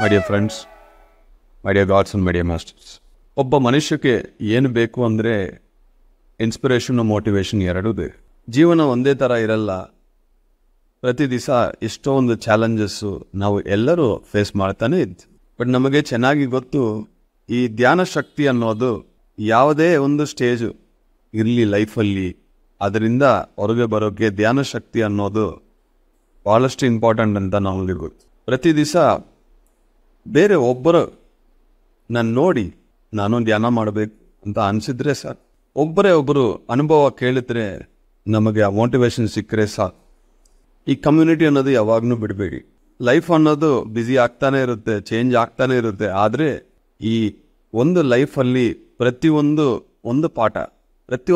My dear friends, my dear God's and my dear masters. ಒಬ್ಬ ಮನುಷ್ಯಕ್ಕೆ ಏನು ಬೇಕು ಅಂದರೆ ಇನ್ಸ್ಪಿರೇಷನ್, ಮೋಟಿವೇಶನ್ ಎರಡೂ ಬೇಕು. ಜೀವನ ಒಂದೇ ಥರ ಇರಲ್ಲ. ಪ್ರತಿ ದಿವಸ ಎಷ್ಟೋ ಒಂದು ಚಾಲೆಂಜಸ್ಸು ನಾವು ಎಲ್ಲರೂ ಫೇಸ್ ಮಾಡ್ತಾನೆ ಇದ್ವಿ. ಬಟ್ ನಮಗೆ ಚೆನ್ನಾಗಿ ಗೊತ್ತು, ಈ ಧ್ಯಾನ ಶಕ್ತಿ ಅನ್ನೋದು ಯಾವುದೇ ಒಂದು ಸ್ಟೇಜು ಇರಲಿ ಲೈಫಲ್ಲಿ, ಅದರಿಂದ ಹೊರಗೆ ಬರೋಕ್ಕೆ ಧ್ಯಾನ ಶಕ್ತಿ ಅನ್ನೋದು ಭಾಳಷ್ಟು ಇಂಪಾರ್ಟೆಂಟ್ ಅಂತ ನಮಗೆ ಗೊತ್ತು. ಪ್ರತಿ ದಿವಸ ಬೇರೆ ಒಬ್ಬರು ನಾನು ನೋಡಿ ನಾನು ಧ್ಯಾನ ಮಾಡಬೇಕು ಅಂತ ಅನಿಸಿದ್ರೆ ಸಾಕು. ಒಬ್ಬರೇ ಒಬ್ಬರು ಅನುಭವ ಕೇಳಿದ್ರೆ ನಮಗೆ ಆ ಮೋಟಿವೇಶನ್ ಸಿಕ್ಕರೆ ಸಾಕು. ಈ ಕಮ್ಯುನಿಟಿ ಅನ್ನೋದು ಯಾವಾಗಲೂ ಬಿಡಬೇಡಿ. ಲೈಫ್ ಅನ್ನೋದು ಬ್ಯುಸಿ ಆಗ್ತಾನೆ ಇರುತ್ತೆ, ಚೇಂಜ್ ಆಗ್ತಾನೆ ಇರುತ್ತೆ. ಆದರೆ ಈ ಒಂದು ಲೈಫಲ್ಲಿ ಒಂದು ಪಾಠ,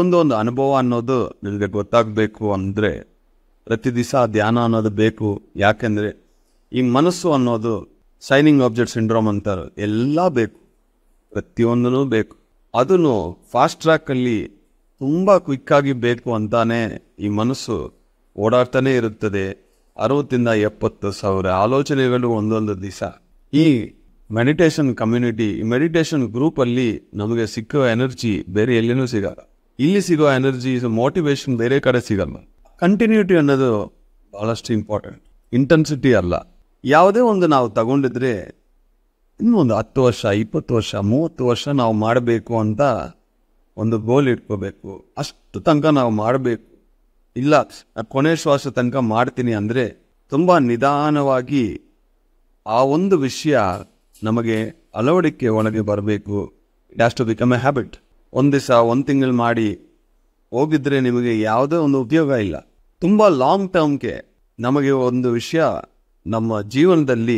ಒಂದು ಅನುಭವ ಅನ್ನೋದು ನಿಮಗೆ ಗೊತ್ತಾಗಬೇಕು ಅಂದರೆ ಪ್ರತಿ ದಿವಸ ಧ್ಯಾನ ಅನ್ನೋದು ಬೇಕು. ಯಾಕೆಂದರೆ ಈ ಮನಸ್ಸು ಅನ್ನೋದು ಶೈನಿಂಗ್ ಆಬ್ಜೆಕ್ಟ್ ಸಿಂಡ್ರೋಮ್ ಅಂತಾರೆ, ಎಲ್ಲ ಬೇಕು, ಪ್ರತಿಯೊಂದೂ ಬೇಕು. ಅದನ್ನು ಫಾಸ್ಟ್ ಟ್ರ್ಯಾಕಲ್ಲಿ ತುಂಬ ಕ್ವಿಕ್ಕಾಗಿ ಬೇಕು ಅಂತಾನೆ ಈ ಮನಸ್ಸು ಓಡಾಡ್ತಾನೆ ಇರುತ್ತದೆ. 60,000-70,000 ಆಲೋಚನೆಗಳು ಒಂದೊಂದು ದಿವಸ. ಈ ಮೆಡಿಟೇಷನ್ ಕಮ್ಯುನಿಟಿ, ಈ ಮೆಡಿಟೇಷನ್ ಗ್ರೂಪಲ್ಲಿ ನಮಗೆ ಸಿಕ್ಕೋ ಎನರ್ಜಿ ಬೇರೆ ಎಲ್ಲಿನೂ ಸಿಗಲ್ಲ. ಇಲ್ಲಿ ಸಿಗೋ ಎನರ್ಜಿ, ಮೋಟಿವೇಶನ್ ಬೇರೆ ಕಡೆ ಸಿಗಲ್ಲ. ಕಂಟಿನ್ಯೂಟಿ ಅನ್ನೋದು ಭಾಳಷ್ಟು ಇಂಪಾರ್ಟೆಂಟ್, ಇಂಟೆನ್ಸಿಟಿ ಅಲ್ಲ. ಯಾವುದೇ ಒಂದು ನಾವು ತಗೊಂಡಿದ್ರೆ ಇನ್ನೊಂದು 10 ವರ್ಷ, 20 ವರ್ಷ, 30 ವರ್ಷ ನಾವು ಮಾಡಬೇಕು ಅಂತ ಒಂದು ಗೋಲ್ ಇಟ್ಕೋಬೇಕು. ಅಷ್ಟು ತನಕ ನಾವು ಮಾಡಬೇಕು. ಇಲ್ಲ ಕೊನೆ ಶ್ವಾಸ ತನಕ ಮಾಡ್ತೀನಿ ಅಂದರೆ ತುಂಬ ನಿಧಾನವಾಗಿ ಆ ಒಂದು ವಿಷಯ ನಮಗೆ ಅಳವಡಿಕೆ ಒಳಗೆ ಬರಬೇಕು. It has to become a habit. ಒಂದು ದಿವಸ, ಒಂದು ತಿಂಗಳು ಮಾಡಿ ಹೋಗಿದ್ರೆ ನಿಮಗೆ ಯಾವುದೇ ಒಂದು ಉಪಯೋಗ ಇಲ್ಲ. ತುಂಬ ಲಾಂಗ್ ಟರ್ಮ್ಗೆ ನಮಗೆ ಒಂದು ವಿಷಯ ನಮ್ಮ ಜೀವನದಲ್ಲಿ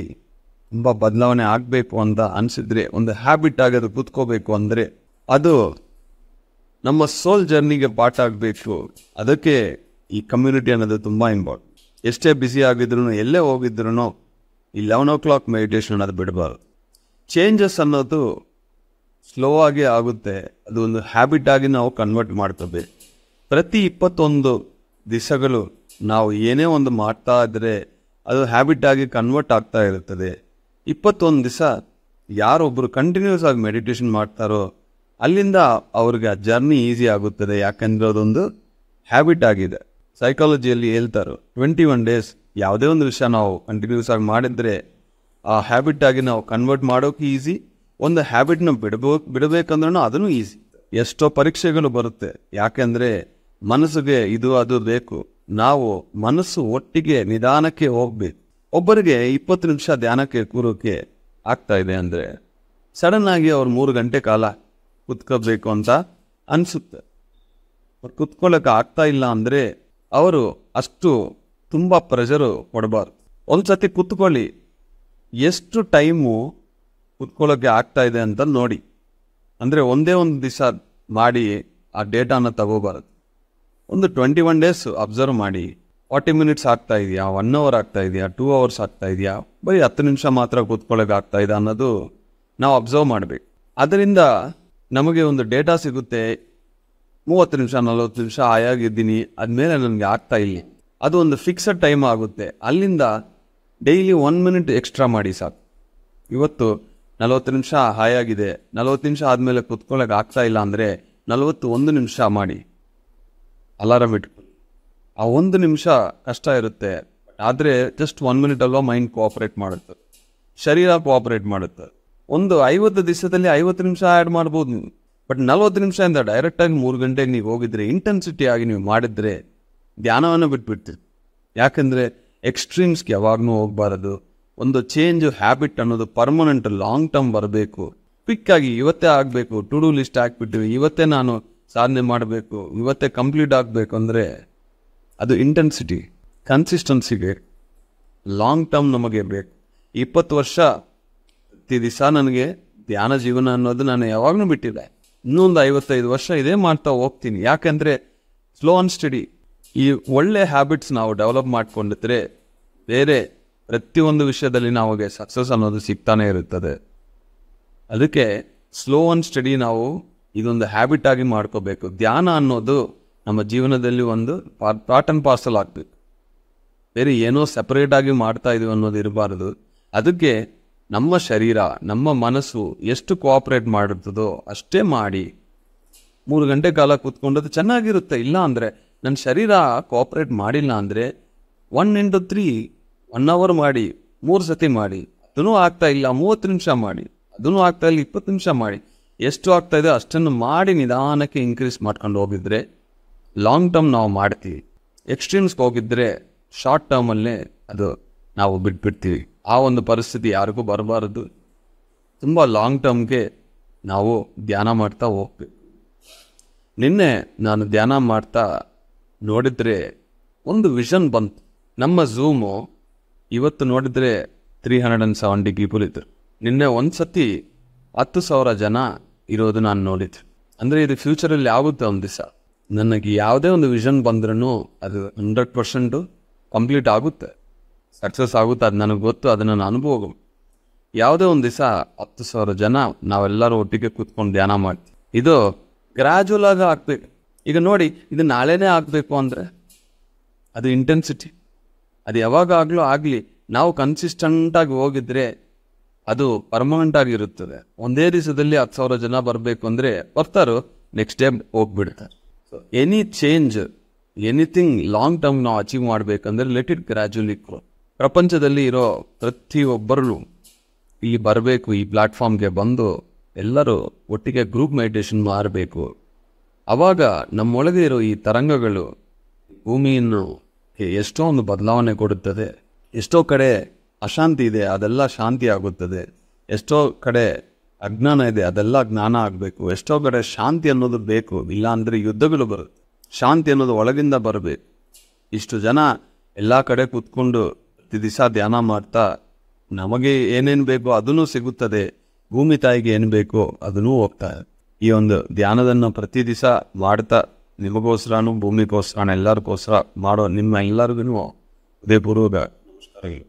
ತುಂಬ ಬದಲಾವಣೆ ಆಗಬೇಕು ಅಂತ ಅನಿಸಿದ್ರೆ, ಒಂದು ಹ್ಯಾಬಿಟ್ ಆಗೋದು ಕೂತ್ಕೋಬೇಕು ಅಂದರೆ ಅದು ನಮ್ಮ ಸೋಲ್ ಜರ್ನಿಗೆ ಪಾಠ ಆಗಬೇಕು. ಅದಕ್ಕೆ ಈ ಕಮ್ಯುನಿಟಿ ಅನ್ನೋದು ತುಂಬ ಇಂಪಾರ್ಟೆಂಟ್. ಎಷ್ಟೇ ಬ್ಯುಸಿ ಆಗಿದ್ರು, ಎಲ್ಲೇ ಹೋಗಿದ್ರು ಈ 11 o'clock ಮೆಡಿಟೇಷನ್ ಅನ್ನೋದು ಬಿಡಬಾರ್ದು. ಚೇಂಜಸ್ ಅನ್ನೋದು ಸ್ಲೋ ಆಗಿ ಆಗುತ್ತೆ. ಅದು ಒಂದು ಹ್ಯಾಬಿಟ್ ಆಗಿ ನಾವು ಕನ್ವರ್ಟ್ ಮಾಡ್ಕೋಬೇಕು. ಪ್ರತಿ 21 ದಿವಸಗಳು ನಾವು ಏನೇ ಒಂದು ಮಾಡ್ತಾ ಇದ್ದರೆ ಅದು ಹ್ಯಾಬಿಟ್ ಆಗಿ ಕನ್ವರ್ಟ್ ಆಗ್ತಾ ಇರುತ್ತದೆ. 21 ದಿವಸ ಯಾರೊಬ್ಬರು ಕಂಟಿನ್ಯೂಸ್ ಆಗಿ ಮೆಡಿಟೇಷನ್ ಮಾಡ್ತಾರೋ ಅಲ್ಲಿಂದ ಅವ್ರಿಗೆ ಆ ಜರ್ನಿ ಈಸಿ ಆಗುತ್ತದೆ. ಯಾಕೆಂದರೆ ಅದೊಂದು ಹ್ಯಾಬಿಟ್ ಆಗಿದೆ. ಸೈಕಾಲಜಿಯಲ್ಲಿ ಹೇಳ್ತಾರೋ 21 days ಯಾವುದೇ ಒಂದು ವಿಷಯ ನಾವು ಕಂಟಿನ್ಯೂಸ್ ಆಗಿ ಮಾಡಿದರೆ ಆ ಹ್ಯಾಬಿಟ್ ಆಗಿ ನಾವು ಕನ್ವರ್ಟ್ ಮಾಡೋಕೆ ಈಸಿ. ಒಂದು ಹ್ಯಾಬಿಟ್ನ ಬಿಡಬೇಕಂದ್ರೂ ಅದನ್ನು ಈಸಿ. ಎಷ್ಟೋ ಪರೀಕ್ಷೆಗಳು ಬರುತ್ತೆ. ಯಾಕೆಂದರೆ ಮನಸ್ಸಿಗೆ ಇದು ಅದು ಬೇಕು. ನಾವು ಮನಸ್ಸು ಒಟ್ಟಿಗೆ ನಿಧಾನಕ್ಕೆ ಹೋಗ್ಬೇಕು. ಒಬ್ಬರಿಗೆ 20 ನಿಮಿಷ ಧ್ಯಾನಕ್ಕೆ ಕೂರೋಕೆ ಆಗ್ತಾ ಇದೆ ಅಂದರೆ ಸಡನ್ ಆಗಿ ಅವ್ರು 3 ಗಂಟೆ ಕಾಲ ಕುತ್ಕೋಬೇಕು ಅಂತ ಅನಿಸುತ್ತೆ. ಕುತ್ಕೊಳ್ಳೋಕೆ ಆಗ್ತಾ ಇಲ್ಲ ಅಂದರೆ ಅವರು ಅಷ್ಟು ತುಂಬ ಪ್ರೆಷರು ಕೊಡಬಾರ್ದು. ಒಂದು ಸತಿ ಕುತ್ಕೊಳ್ಳಿ, ಎಷ್ಟು ಟೈಮು ಕುತ್ಕೊಳ್ಳೋಕೆ ಆಗ್ತಾ ಇದೆ ಅಂತ ನೋಡಿ. ಅಂದರೆ ಒಂದೇ ಒಂದು ದಿವಸ ಮಾಡಿ ಆ ಡೇಟಾನ ತಗೋಬಾರದು. ಒಂದು 21 days ಅಬ್ಸರ್ವ್ ಮಾಡಿ. 40 minutes ಆಗ್ತಾ ಇದೆಯಾ, 1 hour ಆಗ್ತಾ ಇದೆಯಾ, 2 hours ಆಗ್ತಾ ಇದೆಯಾ, ಬರೀ 10 ನಿಮಿಷ ಮಾತ್ರ ಕೂತ್ಕೊಳ್ಳೋಕೆ ಆಗ್ತಾ ಇದೆ ಅನ್ನೋದು ನಾವು ಅಬ್ಸರ್ವ್ ಮಾಡಬೇಕು. ಅದರಿಂದ ನಮಗೆ ಒಂದು ಡೇಟಾ ಸಿಗುತ್ತೆ. 30 ನಿಮಿಷ 40 ನಿಮಿಷ ಆಯಾಗಿದ್ದೀನಿ, ಆದಮೇಲೆ ನನಗೆ ಆಗ್ತಾ ಇಲ್ಲ. ಅದು ಒಂದು ಫಿಕ್ಸಡ್ ಟೈಮ್ ಆಗುತ್ತೆ. ಅಲ್ಲಿಂದ ಡೈಲಿ 1 minute ಎಕ್ಸ್ಟ್ರಾ ಮಾಡಿ ಸಾಕು. ಇವತ್ತು 40 ನಿಮಿಷ ಹಾಯಾಗಿದೆ, 40 ನಿಮಿಷ ಆದಮೇಲೆ ಕೂತ್ಕೊಳ್ಳೋಕೆ ಆಗ್ತಾ ಇಲ್ಲ ಅಂದರೆ 41 ನಿಮಿಷ ಮಾಡಿ. ಅಲಾರಮ್ ಇಟ್ಕೊಳ್ಳಿ. ಆ 1 ನಿಮಿಷ ಕಷ್ಟ ಇರುತ್ತೆ, ಆದರೆ ಜಸ್ಟ್ 1 minute ಅಲ್ವಾ ಮೈಂಡ್ ಕೋಆಪ್ರೇಟ್ ಮಾಡುತ್ತೆ, ಶರೀರ ಕೋಆಪ್ರೇಟ್ ಮಾಡುತ್ತೆ. ಒಂದು 50 ದಿವಸದಲ್ಲಿ 50 ನಿಮಿಷ ಆ್ಯಡ್ ಮಾಡ್ಬೋದು ನೀವು. ಬಟ್ 40 ನಿಮಿಷದಿಂದ ಡೈರೆಕ್ಟಾಗಿ 3 ಗಂಟೆಗೆ ನೀವು ಹೋಗಿದ್ರೆ, ಇಂಟೆನ್ಸಿಟಿ ಆಗಿ ನೀವು ಮಾಡಿದರೆ ಧ್ಯಾನವನ್ನು ಬಿಟ್ಬಿಡ್ತೀರಿ. ಯಾಕೆಂದರೆ ಎಕ್ಸ್ಟ್ರೀಮ್ಸ್ಗೆ ಯಾವಾಗಲೂ ಹೋಗಬಾರದು. ಒಂದು ಚೇಂಜ್ ಹ್ಯಾಬಿಟ್ ಅನ್ನೋದು ಪರ್ಮನೆಂಟ್ ಲಾಂಗ್ ಟರ್ಮ್ ಬರಬೇಕು. ಕ್ವಿಕ್ಕಾಗಿ ಇವತ್ತೇ ಆಗಬೇಕು. ಟು ಡೂ ಲಿಸ್ಟ್ ಹಾಕ್ಬಿಟ್ಟು ಇವತ್ತೇ ನಾನು ಸಾಧನೆ ಮಾಡಬೇಕು, ಇವತ್ತೇ ಕಂಪ್ಲೀಟ್ ಆಗಬೇಕು ಅಂದರೆ ಅದು ಇಂಟೆನ್ಸಿಟಿ. ಕನ್ಸಿಸ್ಟೆನ್ಸಿಗೆ ಲಾಂಗ್ ಟರ್ಮ್ ನಮಗೆ ಬೇಕು. 20 ವರ್ಷ ಪ್ರತಿ ದಿವಸ ನನಗೆ ಧ್ಯಾನ ಜೀವನ ಅನ್ನೋದು ನಾನು ಯಾವಾಗಲೂ ಬಿಟ್ಟಿಲ್ಲ. ಇನ್ನೊಂದು 55 ವರ್ಷ ಇದೇ ಮಾಡ್ತಾ ಹೋಗ್ತೀನಿ. ಯಾಕೆಂದರೆ ಸ್ಲೋ ಆ್ಯಂಡ್ ಸ್ಟಡಿ ಈ ಒಳ್ಳೆ ಹ್ಯಾಬಿಟ್ಸ್ ನಾವು ಡೆವಲಪ್ ಮಾಡ್ಕೊಂಡಿದ್ರೆ ಬೇರೆ ಪ್ರತಿಯೊಂದು ವಿಷಯದಲ್ಲಿ ನಮಗೆ ಸಕ್ಸಸ್ ಅನ್ನೋದು ಸಿಗ್ತಾನೆ ಇರುತ್ತದೆ. ಅದಕ್ಕೆ ಸ್ಲೋ ಆ್ಯಂಡ್ ಸ್ಟಡಿ ನಾವು ಇದೊಂದು ಹ್ಯಾಬಿಟ್ ಆಗಿ ಮಾಡ್ಕೋಬೇಕು. ಧ್ಯಾನ ಅನ್ನೋದು ನಮ್ಮ ಜೀವನದಲ್ಲಿ ಒಂದು ಪಾರ್ಟ್ ಆ್ಯಂಡ್ ಪಾರ್ಸಲ್ ಆಗಬೇಕು. ಬೇರೆ ಏನೋ ಸೆಪರೇಟಾಗಿ ಮಾಡ್ತಾ ಇದೀವಿ ಅನ್ನೋದು ಇರಬಾರ್ದು. ಅದಕ್ಕೆ ನಮ್ಮ ಶರೀರ ನಮ್ಮ ಮನಸ್ಸು ಎಷ್ಟು ಕೋಆಪ್ರೇಟ್ ಮಾಡಿರ್ತದೋ ಅಷ್ಟೇ ಮಾಡಿ 3 ಗಂಟೆ ಕಾಲ ಕೂತ್ಕೊಂಡದ್ದು ಚೆನ್ನಾಗಿರುತ್ತೆ. ಇಲ್ಲ ಅಂದರೆ ನನ್ನ ಶರೀರ ಕೋಆಪ್ರೇಟ್ ಮಾಡಿಲ್ಲ ಅಂದರೆ 1 into 3 1 hour ಮಾಡಿ 3 ಸತಿ ಮಾಡಿ, ಅದೂ ಆಗ್ತಾ ಇಲ್ಲ 30 ನಿಮಿಷ ಮಾಡಿ, ಅದೂ ಆಗ್ತಾ ಇಲ್ಲ 20 ನಿಮಿಷ ಮಾಡಿ, ಎಷ್ಟು ಆಗ್ತಾ ಇದೆ ಅಷ್ಟನ್ನು ಮಾಡಿ ನಿಧಾನಕ್ಕೆ ಇನ್ಕ್ರೀಸ್ ಮಾಡ್ಕೊಂಡು ಹೋಗಿದ್ರೆ ಲಾಂಗ್ ಟರ್ಮ್ ನಾವು ಮಾಡ್ತೀವಿ. ಎಕ್ಸ್ಟ್ರೀಮ್ಸ್ಗೆ ಹೋಗಿದ್ರೆ ಶಾರ್ಟ್ ಟರ್ಮಲ್ಲೇ ಅದು ನಾವು ಬಿಟ್ಬಿಡ್ತೀವಿ. ಆ ಒಂದು ಪರಿಸ್ಥಿತಿ ಯಾರಿಗೂ ಬರಬಾರದು. ತುಂಬ ಲಾಂಗ್ ಟರ್ಮ್ಗೆ ನಾವು ಧ್ಯಾನ ಮಾಡ್ತಾ ಹೋಗ್ಬೇಕು. ನಿನ್ನೆ ನಾನು ಧ್ಯಾನ ಮಾಡ್ತಾ ನೋಡಿದರೆ ಒಂದು ವಿಷನ್ ಬಂತು. ನಮ್ಮ ಝೂಮು ಇವತ್ತು ನೋಡಿದರೆ 370 ಪೀಪಲ್ ಇದ್ರು. ನಿನ್ನೆ ಒಂದು ಸತಿ 10,000 ಜನ ಇರೋದು ನಾನು ನೋಡಿದ್ದೆ. ಅಂದರೆ ಇದು ಫ್ಯೂಚರಲ್ಲಿ ಆಗುತ್ತೆ ಒಂದು ದಿವಸ. ನನಗೆ ಯಾವುದೇ ಒಂದು ವಿಷನ್ ಬಂದ್ರೂ ಅದು 100% ಕಂಪ್ಲೀಟ್ ಆಗುತ್ತೆ, ಸಕ್ಸಸ್ ಆಗುತ್ತೆ. ಅದು ನನಗೆ ಗೊತ್ತು, ಅದು ನನ್ನ ಅನುಭವ. ಯಾವುದೇ ಒಂದು ದಿವಸ 10,000 ಜನ ನಾವೆಲ್ಲರೂ ಒಟ್ಟಿಗೆ ಕೂತ್ಕೊಂಡು ಧ್ಯಾನ ಮಾಡ್ತೀವಿ. ಇದು ಗ್ರ್ಯಾಜುವಲ್ ಆಗಿ ಆಗ್ಬೇಕು. ಈಗ ನೋಡಿ, ಇದು ನಾಳೆನೇ ಆಗಬೇಕು ಅಂದರೆ ಅದು ಇಂಟೆನ್ಸಿಟಿ, ಅದು ಯಾವಾಗ ಆಗಲಿ ನಾವು ಕನ್ಸಿಸ್ಟೆಂಟಾಗಿ ಹೋಗಿದ್ರೆ ಅದು ಪರ್ಮನೆಂಟ್ ಆಗಿರುತ್ತದೆ. ಒಂದೇ ದಿವಸದಲ್ಲಿ 10,000 ಜನ ಬರಬೇಕು ಅಂದರೆ ಬರ್ತಾರೋ, ನೆಕ್ಸ್ಟ್ ಡೇ ಹೋಗ್ಬಿಡ್ತಾರೆ. So any change, anything long term ನಾವು ಅಚೀವ್ ಮಾಡಬೇಕಂದ್ರೆ ಲೆಟ್ ಇಟ್ ಗ್ರ್ಯಾಜುವಲಿ ಗ್ರೋ. ಪ್ರಪಂಚದಲ್ಲಿ ಇರೋ ಪ್ರತಿಯೊಬ್ಬರು ಇಲ್ಲಿ ಬರಬೇಕು, ಈ ಪ್ಲಾಟ್ಫಾರ್ಮ್ಗೆ ಬಂದು ಎಲ್ಲರೂ ಒಟ್ಟಿಗೆ ಗ್ರೂಪ್ ಮೆಡಿಟೇಷನ್ ಮಾಡಬೇಕು. ಆವಾಗ ನಮ್ಮೊಳಗೆ ಇರೋ ಈ ತರಂಗಗಳು ಭೂಮಿಯನ್ನು ಎಷ್ಟೋ ಒಂದು ಬದಲಾವಣೆ ಕೊಡುತ್ತದೆ. ಎಷ್ಟೋ ಕಡೆ ಅಶಾಂತಿ ಇದೆ, ಅದೆಲ್ಲ ಶಾಂತಿ ಆಗುತ್ತದೆ. ಎಷ್ಟೋ ಕಡೆ ಅಜ್ಞಾನ ಇದೆ, ಅದೆಲ್ಲ ಜ್ಞಾನ ಆಗಬೇಕು. ಎಷ್ಟೋ ಕಡೆ ಶಾಂತಿ ಅನ್ನೋದು ಬೇಕು, ಇಲ್ಲ ಅಂದರೆ ಯುದ್ಧಗಳು ಬರುತ್ತೆ. ಶಾಂತಿ ಅನ್ನೋದು ಒಳಗಿಂದ ಬರಬೇಕು. ಇಷ್ಟು ಜನ ಎಲ್ಲ ಕಡೆ ಕೂತ್ಕೊಂಡು ಪ್ರತಿ ದಿವಸ ಧ್ಯಾನ ಮಾಡ್ತಾ ನಮಗೆ ಏನೇನು ಬೇಕೋ ಅದೂ ಸಿಗುತ್ತದೆ, ಭೂಮಿ ತಾಯಿಗೆ ಏನು ಬೇಕೋ ಅದನ್ನೂ ಹೋಗ್ತಾರೆ. ಈ ಒಂದು ಧ್ಯಾನದನ್ನು ಪ್ರತಿ ದಿವಸ ಮಾಡ್ತಾ ನಿಮಗೋಸ್ಕರನೂ ಭೂಮಿಗೋಸ್ಕರ ಎಲ್ಲರಿಗೋಸ್ಕರ ಮಾಡೋ ನಿಮ್ಮ ಎಲ್ಲರಿಗೂ ಹೃದಯಪೂರ್ವಕ ನಮಸ್ಕಾರಗಳು.